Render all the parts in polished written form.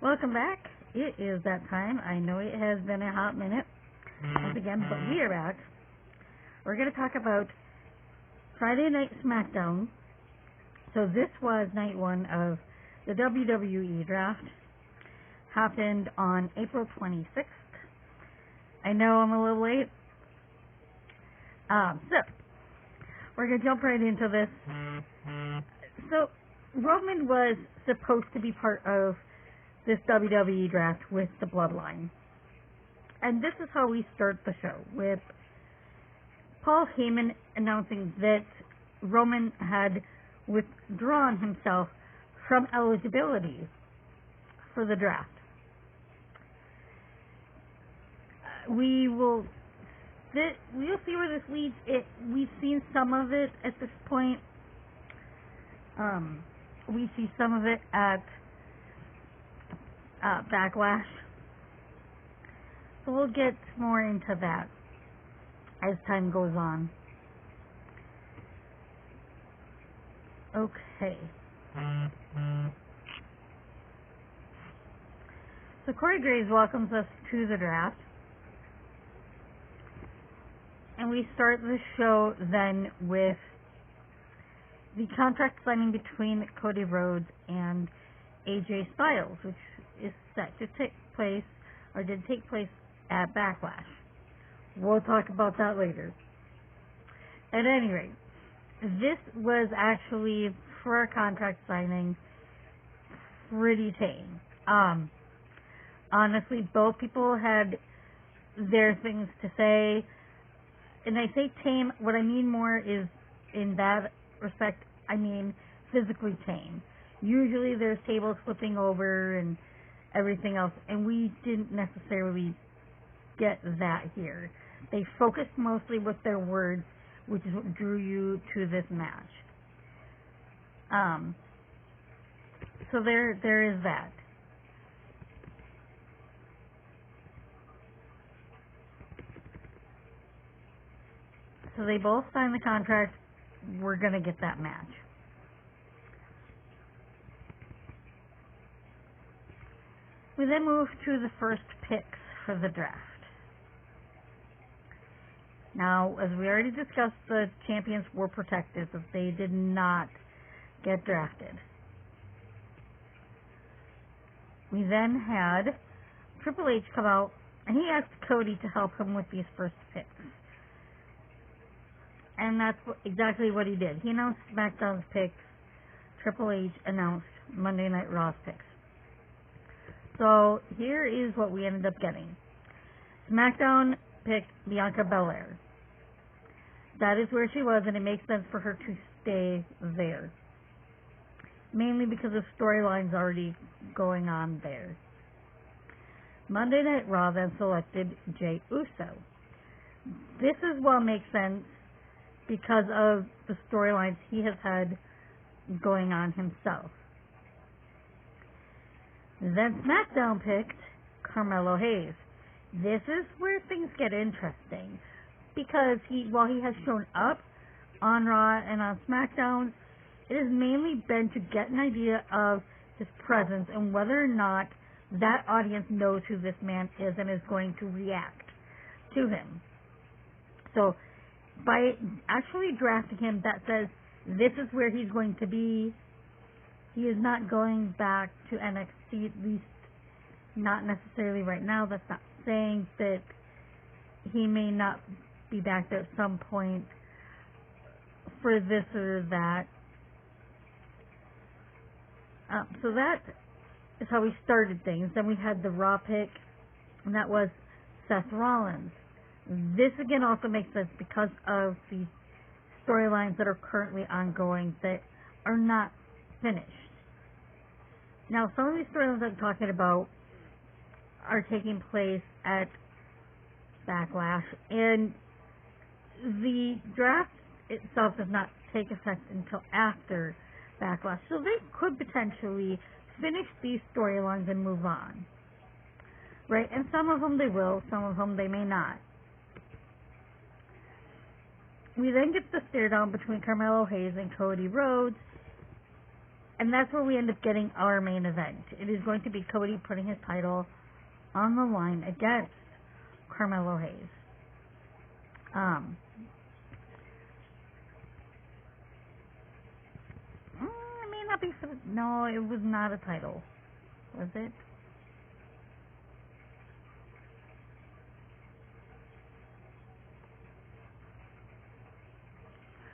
Welcome back. It is that time. I know it has been a hot minute once again, but we are back. We're going to talk about Friday Night Smackdown. So this was night one of the WWE draft. Happened on April 26th. I know I'm a little late. So we're going to jump right into this. So Roman was supposed to be part of this WWE draft with the Bloodline. And this is how we start the show, with Paul Heyman announcing that Roman had withdrawn himself from eligibility for the draft. We'll see where this leads. We've seen some of it at this point. We see some of it at Backlash. So we'll get more into that as time goes on. Okay. So Corey Graves welcomes us to the draft. And we start the show then with the contract signing between Cody Rhodes and AJ Styles, which is set to take place, or did take place at Backlash. We'll talk about that later. At any rate, this was actually, for a contract signing, pretty tame. Honestly, both people had their things to say. And I say tame, what I mean more is, in that respect, I mean physically tame. Usually there's tables flipping over and everything else, and we didn't necessarily get that here. They focused mostly with their words, which is what drew you to this match. So there is that. So they both signed the contract. We're going to get that match. We then move to the first picks for the draft. Now, as we already discussed, the champions were protected, so they did not get drafted. We then had Triple H come out, and he asked Cody to help him with these first picks. And that's exactly what he did. He announced SmackDown's picks. Triple H announced Monday Night Raw's picks. So here is what we ended up getting. SmackDown picked Bianca Belair. That is where she was, and it makes sense for her to stay there. Mainly because of storylines already going on there. Monday Night Raw then selected Jey Uso. This as well makes sense because of the storylines he has had going on himself. Then SmackDown picked Carmelo Hayes. This is where things get interesting, because while he has shown up on Raw and on SmackDown, it has mainly been to get an idea of his presence and whether or not that audience knows who this man is and is going to react to him. So by actually drafting him, that says this is where he's going to be. He is not going back to NXT, at least not necessarily right now. That's not saying that he may not be back there at some point for this or that. So that is how we started things. Then we had the Raw pick, and that was Seth Rollins. This again also makes sense because of the storylines that are currently ongoing that are not finished. Now, some of these storylines I'm talking about are taking place at Backlash, and the draft itself does not take effect until after Backlash, so they could potentially finish these storylines and move on. Right? And some of them they will, some of them they may not. We then get the stare down between Carmelo Hayes and Cody Rhodes, And that's where we end up getting our main event. It is going to be Cody putting his title on the line against Carmelo Hayes. It may not be for the... No, it was not a title. Was it?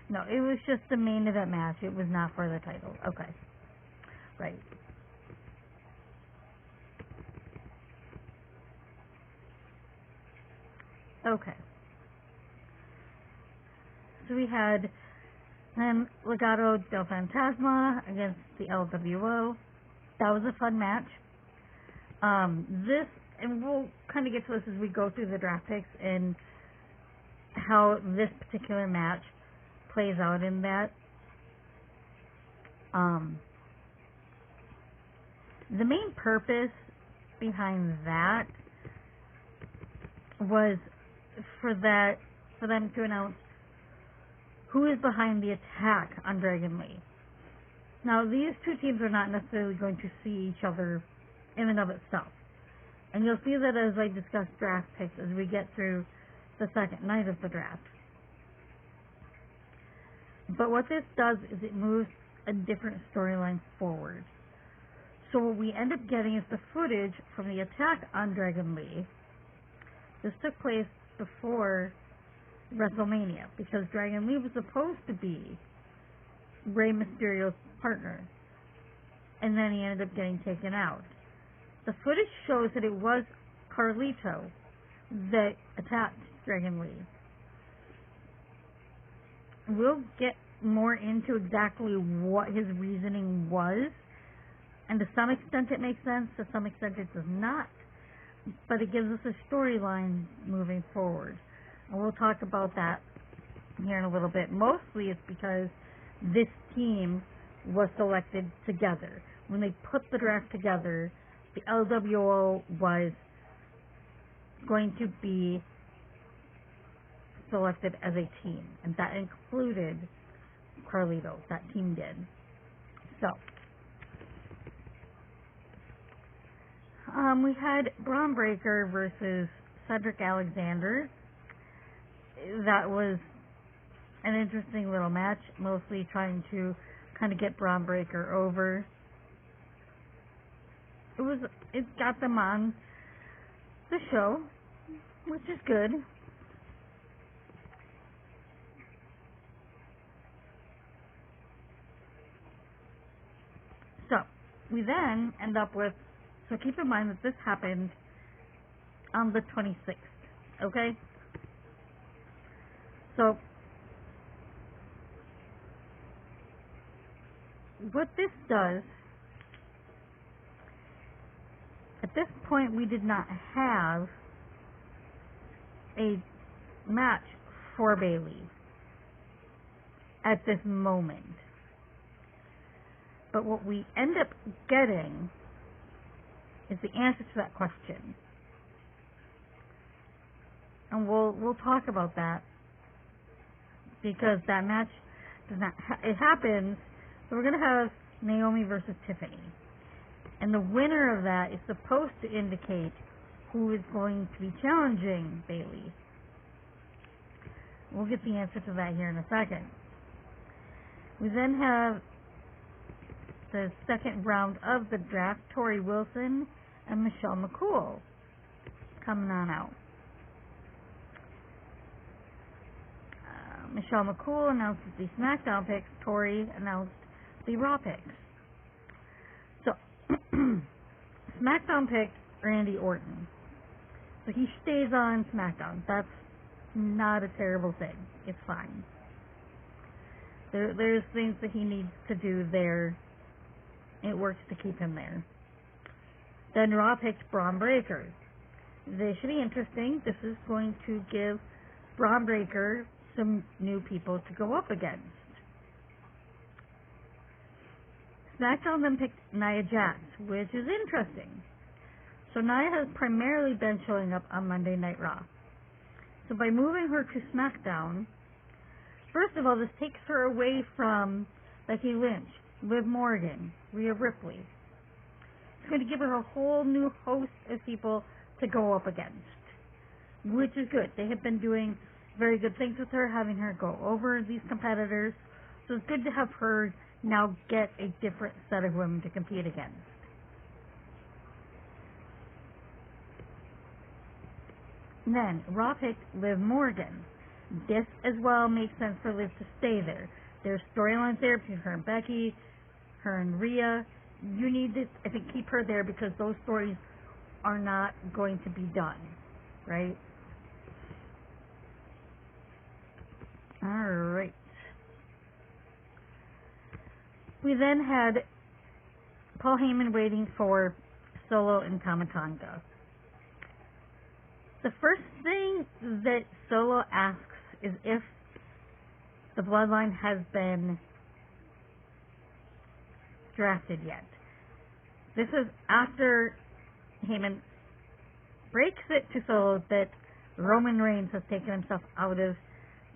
No, it was just the main event match. It was not for the title. Okay. Right. Okay. So we had Legado del Fantasma against the LWO. That was a fun match. And we'll kind of get to this as we go through the draft picks and how this particular match plays out in that. The main purpose behind that was for them to announce who is behind the attack on Dragon Lee. Now, these two teams are not necessarily going to see each other in and of itself. And you'll see that as I discuss draft picks as we get through the second night of the draft. But what this does is it moves a different storyline forward. So what we end up getting is the footage from the attack on Dragon Lee. This took place before WrestleMania because Dragon Lee was supposed to be Rey Mysterio's partner. And then he ended up getting taken out. The footage shows that it was Carlito that attacked Dragon Lee. We'll get more into exactly what his reasoning was, and to some extent it makes sense, to some extent it does not, but it gives us a storyline moving forward. And we'll talk about that here in a little bit. Mostly it's because this team was selected together. When they put the draft together, the LWO was going to be selected as a team, and that included Carlito. That team did. So, we had Braun Breaker versus Cedric Alexander. That was an interesting little match, mostly trying to kind of get Braun Breaker over. It got them on the show, which is good. So, we then end up with, so keep in mind that this happened on the 26th, okay? So, what this does, at this point we did not have a match for Bayley at this moment. But what we end up getting is the answer to that question. And we'll talk about that because that match does not it happens. So we're going to have Naomi versus Tiffany. And the winner of that is supposed to indicate who is going to be challenging Bayley. We'll get the answer to that here in a second. We then have the second round of the draft, Tori Wilson and Michelle McCool coming on out. Michelle McCool announced the SmackDown picks. Tori announced the Raw picks. So, SmackDown picked Randy Orton. So he stays on SmackDown. That's not a terrible thing. It's fine. There's things that he needs to do there. It works to keep him there. Then Raw picked Braun Breaker. This should be interesting. This is going to give Braun Breaker some new people to go up against. SmackDown then picked Nia Jax, which is interesting. So Nia has primarily been showing up on Monday Night Raw. So by moving her to SmackDown, first of all, this takes her away from Becky Lynch, Liv Morgan, Rhea Ripley. It's going to give her a whole new host of people to go up against, which is good. They have been doing very good things with her, having her go over these competitors. So it's good to have her now get a different set of women to compete against. Then, Raw picked Liv Morgan. This as well makes sense for Liv to stay there. There's storylines there between her and Becky, her and Rhea. You need to, I think, keep her there because those stories are not going to be done, right? Alright. We then had Paul Heyman waiting for Solo and Tama Tonga. The first thing that Solo asks is if the bloodline has been drafted yet. This is after Heyman breaks it to Solo that Roman Reigns has taken himself out of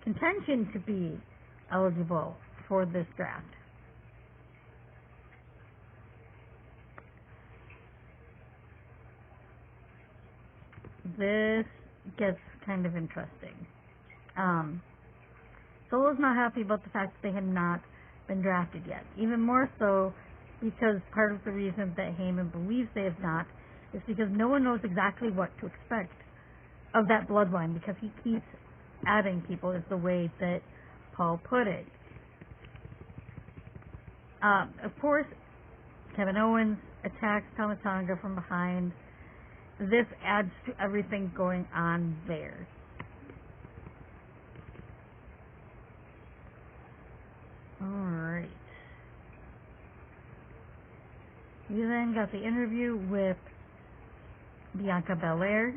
contention to be eligible for this draft. This gets kind of interesting. Solo's not happy about the fact that they had not been drafted yet. Even more so because part of the reason that Heyman believes they have not is because no one knows exactly what to expect of that bloodline because he keeps adding people is the way that Paul put it. Of course, Kevin Owens attacks Tama Tonga from behind. This adds to everything going on there. Alright. We then got the interview with Bianca Belair.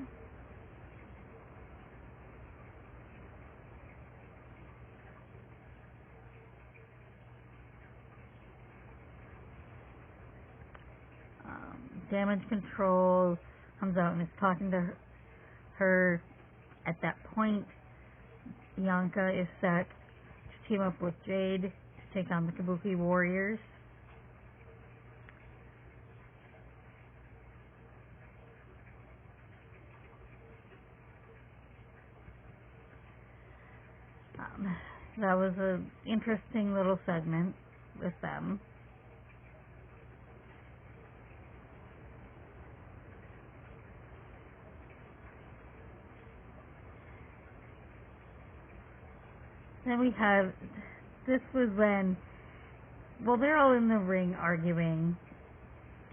Damage Control comes out and is talking to her. At that point, Bianca is set to team up with Jade to take on the Kabuki Warriors. That was an interesting little segment with them. Then we have, this was when, well, they're all in the ring arguing.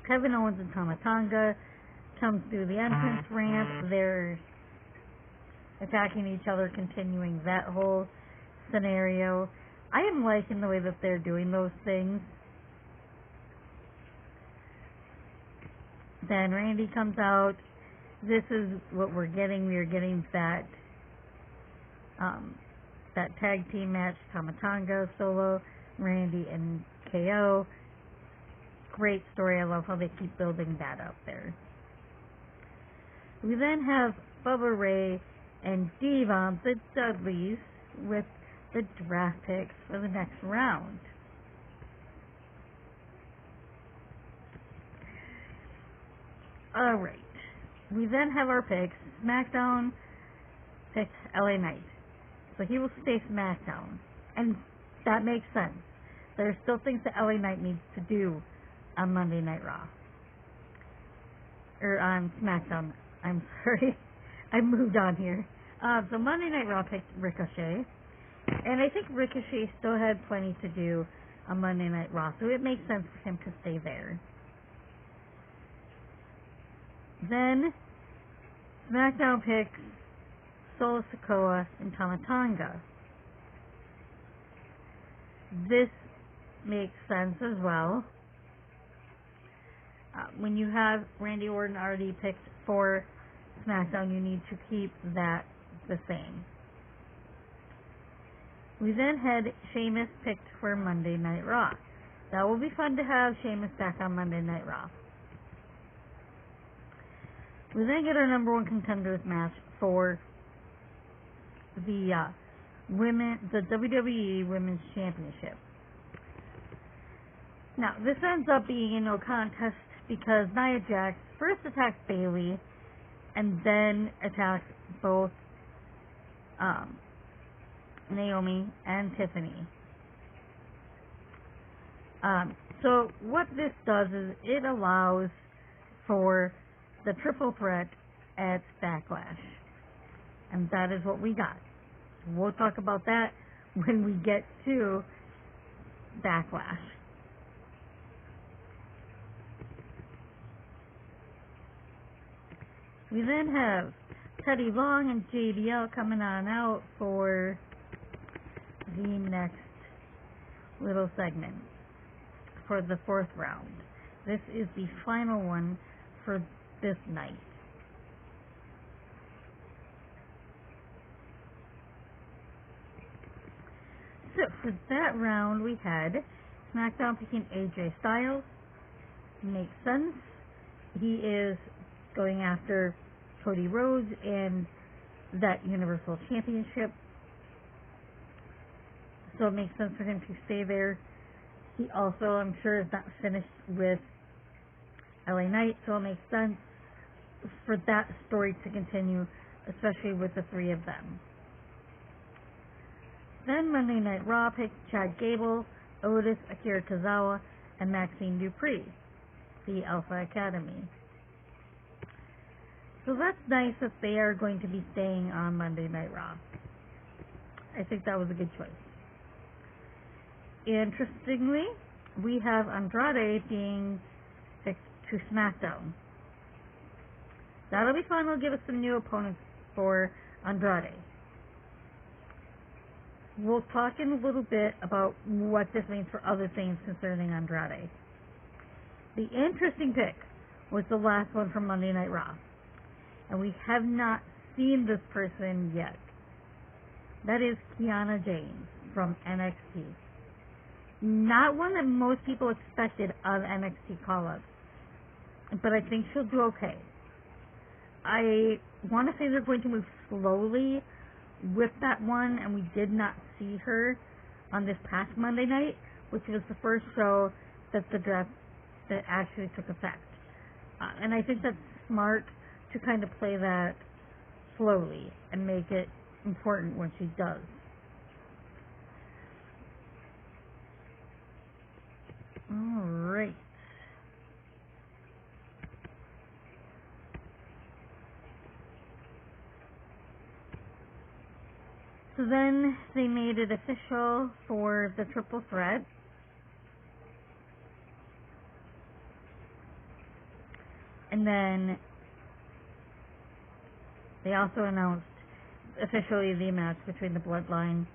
Kevin Owens and Tama Tonga come through the entrance ramp. They're attacking each other, continuing that whole scenario. I am liking the way that they're doing those things. Then Randy comes out. This is what we're getting. We're getting that that tag team match, Tama Tonga, Solo, Randy, and KO. Great story. I love how they keep building that up there. We then have Bubba Ray and Devon, the Dudleys, with the draft picks for the next round. Alright. We then have our picks. Smackdown picked LA Knight. So he will stay Smackdown. And that makes sense. There are still things that LA Knight needs to do on Monday Night Raw. Or on SmackDown. I'm sorry. I moved on here. So Monday Night Raw picked Ricochet. And I think Ricochet still had plenty to do on Monday Night Raw. So it makes sense for him to stay there. Then SmackDown picks Solo Sikoa and Tama Tonga. This makes sense as well. When you have Randy Orton already picked for SmackDown, you need to keep that the same. We then had Sheamus picked for Monday Night Raw. That will be fun to have Sheamus back on Monday Night Raw. We then get our number one contenders match for the WWE Women's Championship. Now, this ends up being a no contest because Nia Jax first attacks Bayley and then attacks both Naomi and Tiffany. So what this does is it allows for the triple threat at Backlash. And that is what we got. We'll talk about that when we get to Backlash. We then have Teddy Long and JBL coming on out for the next little segment for the 4th round. This is the final one for this night. So for that round we had SmackDown picking AJ Styles. Makes sense. He is going after Cody Rhodes and that Universal Championship. So it makes sense for him to stay there. He also, I'm sure, is not finished with LA Knight, so it makes sense for that story to continue, especially with the 3 of them. Then Monday Night Raw picked Chad Gable, Otis, Akira Tozawa, and Maxine Dupree, the Alpha Academy. So that's nice that they are going to be staying on Monday Night Raw. I think that was a good choice. Interestingly, we have Andrade being picked to SmackDown. That'll be fun. We'll give us some new opponents for Andrade. We'll talk in a little bit about what this means for other things concerning Andrade. The interesting pick was the last one from Monday Night Raw. And we have not seen this person yet. That is Kiana James from NXT. Not one that most people expected of NXT call-ups, but I think she'll do okay. I want to say they're going to move slowly with that one, and we did not see her on this past Monday night, which was the first show that the draft that actually took effect. And I think that's smart to kind of play that slowly and make it important when she does. Alright. So then they made it official for the triple threat. And then they also announced officially the match between the Bloodline,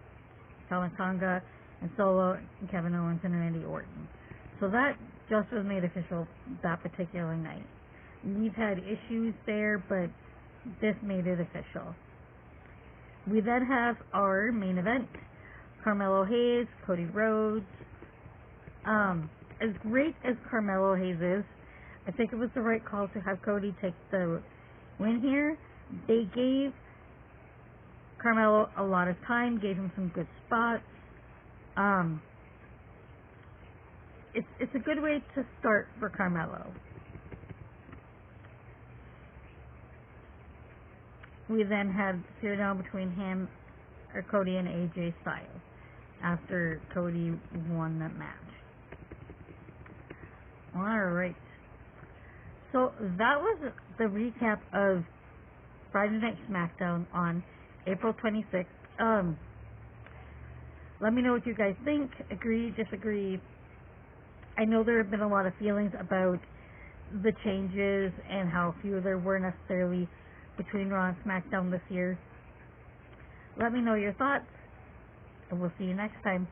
Talatanga, and Solo, and Kevin Owens, and Randy Orton. So that just was made official that particular night. We've had issues there, but this made it official. We then have our main event, Carmelo Hayes, Cody Rhodes. As great as Carmelo Hayes is, I think it was the right call to have Cody take the win here. They gave Carmelo a lot of time, gave him some good spots. It's a good way to start for Carmelo. We then had showdown between Cody and AJ Styles after Cody won that match. Alright. So that was the recap of Friday Night SmackDown on April 26th. Let me know what you guys think. Agree, disagree. I know there have been a lot of feelings about the changes and how few there were necessarily between Raw and SmackDown this year. Let me know your thoughts, and we'll see you next time.